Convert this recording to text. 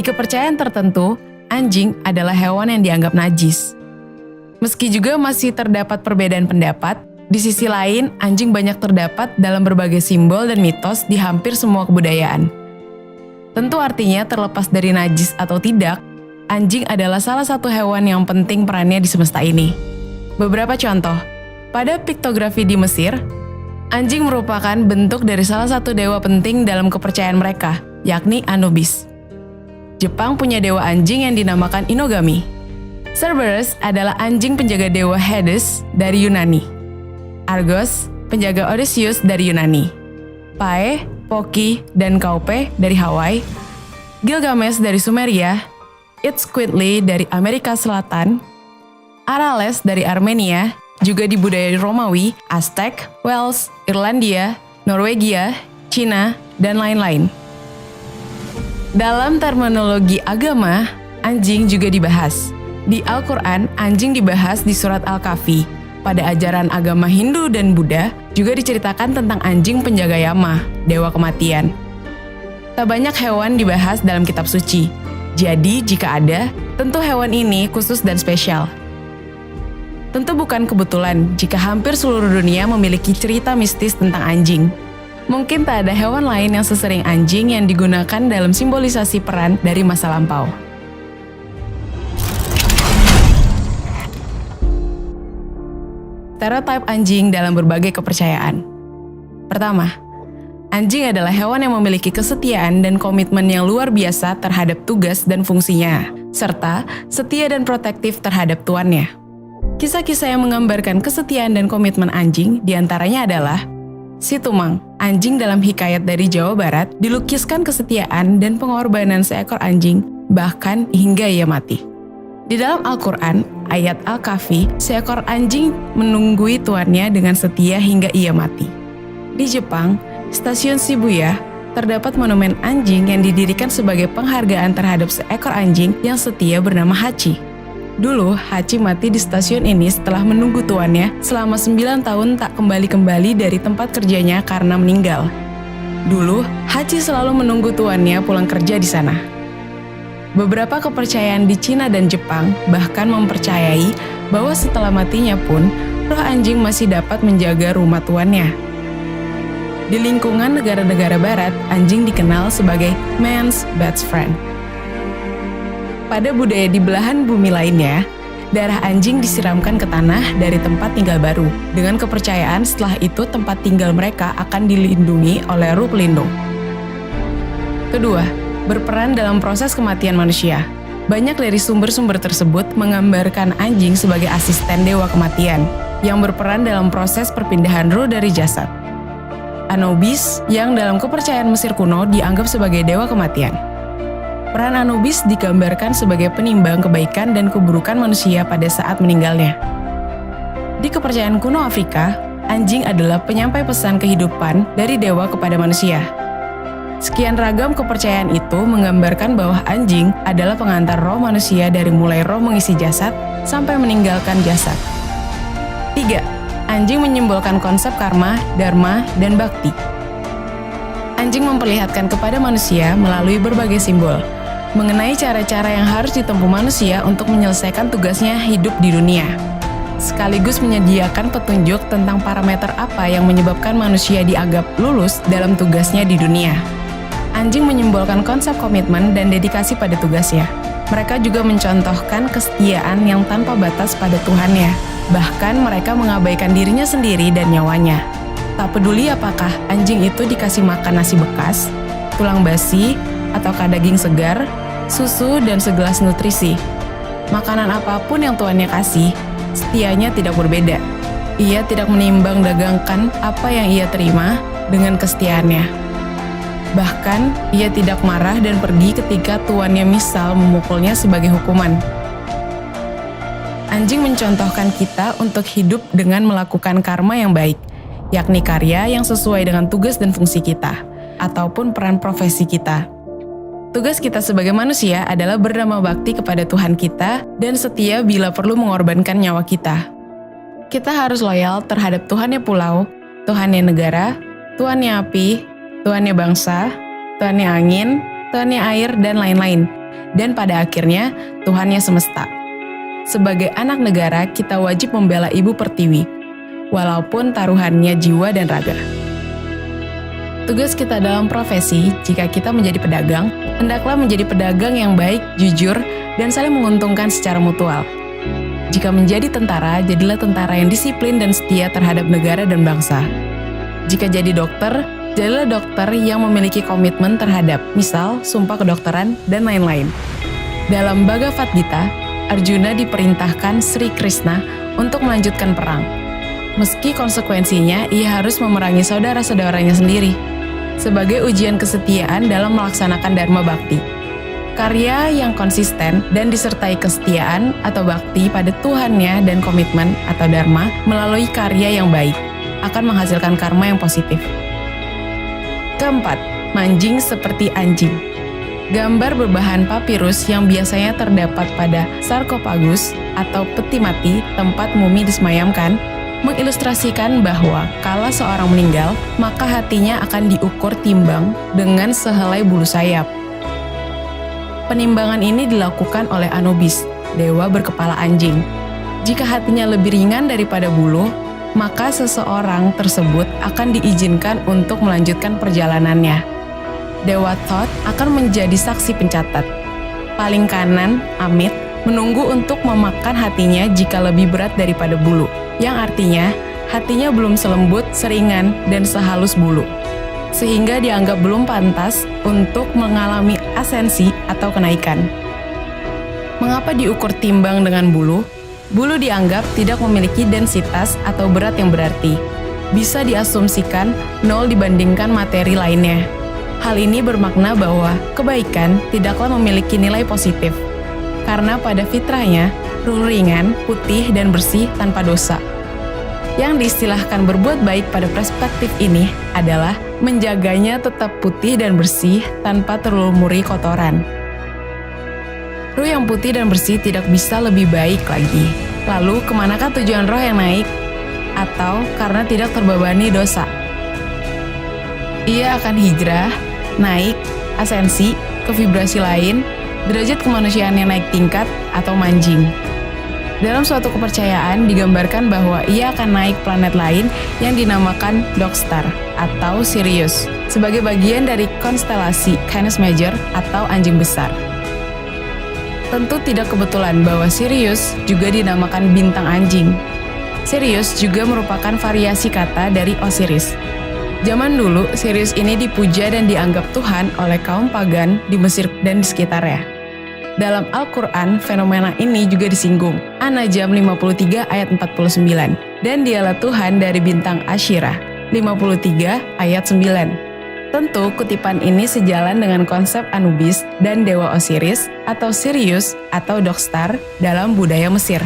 Di kepercayaan tertentu, anjing adalah hewan yang dianggap najis. Meski juga masih terdapat perbedaan pendapat, di sisi lain anjing banyak terdapat dalam berbagai simbol dan mitos di hampir semua kebudayaan. Tentu artinya terlepas dari najis atau tidak, anjing adalah salah satu hewan yang penting perannya di semesta ini. Beberapa contoh, pada piktografi di Mesir, anjing merupakan bentuk dari salah satu dewa penting dalam kepercayaan mereka, yakni Anubis. Jepang punya dewa anjing yang dinamakan Inogami. Cerberus adalah anjing penjaga dewa Hades dari Yunani. Argos, penjaga Odysseus dari Yunani. Pae, Poki, dan Kaupe dari Hawaii. Gilgamesh dari Sumeria. Itzcuintli dari Amerika Selatan. Arales dari Armenia, juga di budaya Romawi, Aztec, Wales, Irlandia, Norwegia, Cina, dan lain-lain. Dalam terminologi agama, anjing juga dibahas. Di Al-Quran, anjing dibahas di surat Al-Kahfi. Pada ajaran agama Hindu dan Buddha, juga diceritakan tentang anjing penjaga Yama, dewa kematian. Tak banyak hewan dibahas dalam kitab suci. Jadi, jika ada, tentu hewan ini khusus dan spesial. Tentu bukan kebetulan jika hampir seluruh dunia memiliki cerita mistis tentang anjing. Mungkin tak ada hewan lain yang sesering anjing yang digunakan dalam simbolisasi peran dari masa lampau. Stereotip anjing dalam berbagai kepercayaan. Pertama, anjing adalah hewan yang memiliki kesetiaan dan komitmen yang luar biasa terhadap tugas dan fungsinya, serta setia dan protektif terhadap tuannya. Kisah-kisah yang menggambarkan kesetiaan dan komitmen anjing diantaranya adalah Si Tumang, anjing dalam hikayat dari Jawa Barat, dilukiskan kesetiaan dan pengorbanan seekor anjing, bahkan hingga ia mati. Di dalam Al-Quran, ayat Al-Kahfi, seekor anjing menunggui tuannya dengan setia hingga ia mati. Di Jepang, stasiun Shibuya, terdapat monumen anjing yang didirikan sebagai penghargaan terhadap seekor anjing yang setia bernama Hachi. Dulu, Hachi mati di stasiun ini setelah menunggu tuannya selama 9 tahun tak kembali-kembali dari tempat kerjanya karena meninggal. Dulu, Hachi selalu menunggu tuannya pulang kerja di sana. Beberapa kepercayaan di Cina dan Jepang bahkan mempercayai bahwa setelah matinya pun, roh anjing masih dapat menjaga rumah tuannya. Di lingkungan negara-negara barat, anjing dikenal sebagai man's best friend. Pada budaya di belahan bumi lainnya, darah anjing disiramkan ke tanah dari tempat tinggal baru, dengan kepercayaan setelah itu tempat tinggal mereka akan dilindungi oleh ruh pelindung. Kedua, berperan dalam proses kematian manusia. Banyak dari sumber-sumber tersebut menggambarkan anjing sebagai asisten dewa kematian, yang berperan dalam proses perpindahan ruh dari jasad. Anubis, yang dalam kepercayaan Mesir kuno dianggap sebagai dewa kematian. Peran Anubis digambarkan sebagai penimbang kebaikan dan keburukan manusia pada saat meninggalnya. Di kepercayaan kuno Afrika, anjing adalah penyampai pesan kehidupan dari dewa kepada manusia. Sekian ragam kepercayaan itu menggambarkan bahwa anjing adalah pengantar roh manusia dari mulai roh mengisi jasad sampai meninggalkan jasad. 3. Anjing menyimbolkan konsep karma, dharma, dan bakti. Anjing memperlihatkan kepada manusia melalui berbagai simbol mengenai cara-cara yang harus ditempuh manusia untuk menyelesaikan tugasnya hidup di dunia, sekaligus menyediakan petunjuk tentang parameter apa yang menyebabkan manusia dianggap lulus dalam tugasnya di dunia. Anjing menyimbolkan konsep komitmen dan dedikasi pada tugasnya. Mereka juga mencontohkan kesetiaan yang tanpa batas pada Tuhannya, bahkan mereka mengabaikan dirinya sendiri dan nyawanya. Tak peduli apakah anjing itu dikasih makan nasi bekas, tulang basi, ataukah daging segar, susu, dan segelas nutrisi. Makanan apapun yang tuannya kasih, setianya tidak berbeda. Ia tidak menimbang dagangkan apa yang ia terima dengan kesetiaannya. Bahkan, ia tidak marah dan pergi ketika tuannya misal memukulnya sebagai hukuman. Anjing mencontohkan kita untuk hidup dengan melakukan karma yang baik, yakni karya yang sesuai dengan tugas dan fungsi kita, ataupun peran profesi kita. Tugas kita sebagai manusia adalah berdhamma bakti kepada Tuhan kita dan setia bila perlu mengorbankan nyawa kita. Kita harus loyal terhadap Tuhannya pulau, Tuhannya negara, Tuhannya api, Tuhannya bangsa, Tuhannya angin, Tuhannya air, dan lain-lain. dan pada akhirnya Tuhannya semesta. Sebagai anak negara, kita wajib membela Ibu Pertiwi, walaupun taruhannya jiwa dan raga. Tugas kita dalam profesi, jika kita menjadi pedagang, hendaklah menjadi pedagang yang baik, jujur, dan saling menguntungkan secara mutual. Jika menjadi tentara, jadilah tentara yang disiplin dan setia terhadap negara dan bangsa. Jika jadi dokter, jadilah dokter yang memiliki komitmen terhadap, misal, sumpah kedokteran, dan lain-lain. Dalam Bhagavad Gita, Arjuna diperintahkan Sri Krishna untuk melanjutkan perang. Meski konsekuensinya, ia harus memerangi saudara-saudaranya sendiri, sebagai ujian kesetiaan dalam melaksanakan Dharma Bakti. Karya yang konsisten dan disertai kesetiaan atau bakti pada Tuhannya dan komitmen atau Dharma melalui karya yang baik akan menghasilkan karma yang positif. Keempat, manjing seperti anjing. Gambar berbahan papirus yang biasanya terdapat pada sarkofagus atau peti mati tempat mumi disemayamkan mengilustrasikan bahwa kala seorang meninggal, maka hatinya akan diukur timbang dengan sehelai bulu sayap. Penimbangan ini dilakukan oleh Anubis, dewa berkepala anjing. Jika hatinya lebih ringan daripada bulu, maka seseorang tersebut akan diizinkan untuk melanjutkan perjalanannya. Dewa Thoth akan menjadi saksi pencatat. Paling kanan, Amit, menunggu untuk memakan hatinya jika lebih berat daripada bulu, yang artinya hatinya belum selembut, seringan, dan sehalus bulu, sehingga dianggap belum pantas untuk mengalami asensi atau kenaikan. Mengapa diukur timbang dengan bulu? Bulu dianggap tidak memiliki densitas atau berat yang berarti. Bisa diasumsikan 0 dibandingkan materi lainnya. Hal ini bermakna bahwa kebaikan tidaklah memiliki nilai positif, karena pada fitrahnya, ruh ringan, putih, dan bersih tanpa dosa. Yang diistilahkan berbuat baik pada perspektif ini adalah menjaganya tetap putih dan bersih tanpa terlumuri kotoran. Ruh yang putih dan bersih tidak bisa lebih baik lagi. Lalu, kemanakah tujuan roh yang naik? Atau karena tidak terbebani dosa? Ia akan hijrah, naik, asensi, ke vibrasi lain, derajat kemanusiaan yang naik tingkat, atau manjing. Dalam suatu kepercayaan digambarkan bahwa ia akan naik planet lain yang dinamakan Dog Star atau Sirius sebagai bagian dari konstelasi Canis Major atau anjing besar. Tentu tidak kebetulan bahwa Sirius juga dinamakan bintang anjing. Sirius juga merupakan variasi kata dari Osiris. Zaman dulu, Sirius ini dipuja dan dianggap Tuhan oleh kaum pagan di Mesir dan di sekitarnya. Dalam Al-Quran, fenomena ini juga disinggung. An-Najm 53 ayat 49. Dan dialah Tuhan dari bintang Asyirah. 53 ayat 9. Tentu kutipan ini sejalan dengan konsep Anubis dan Dewa Osiris atau Sirius atau Dog Star dalam budaya Mesir.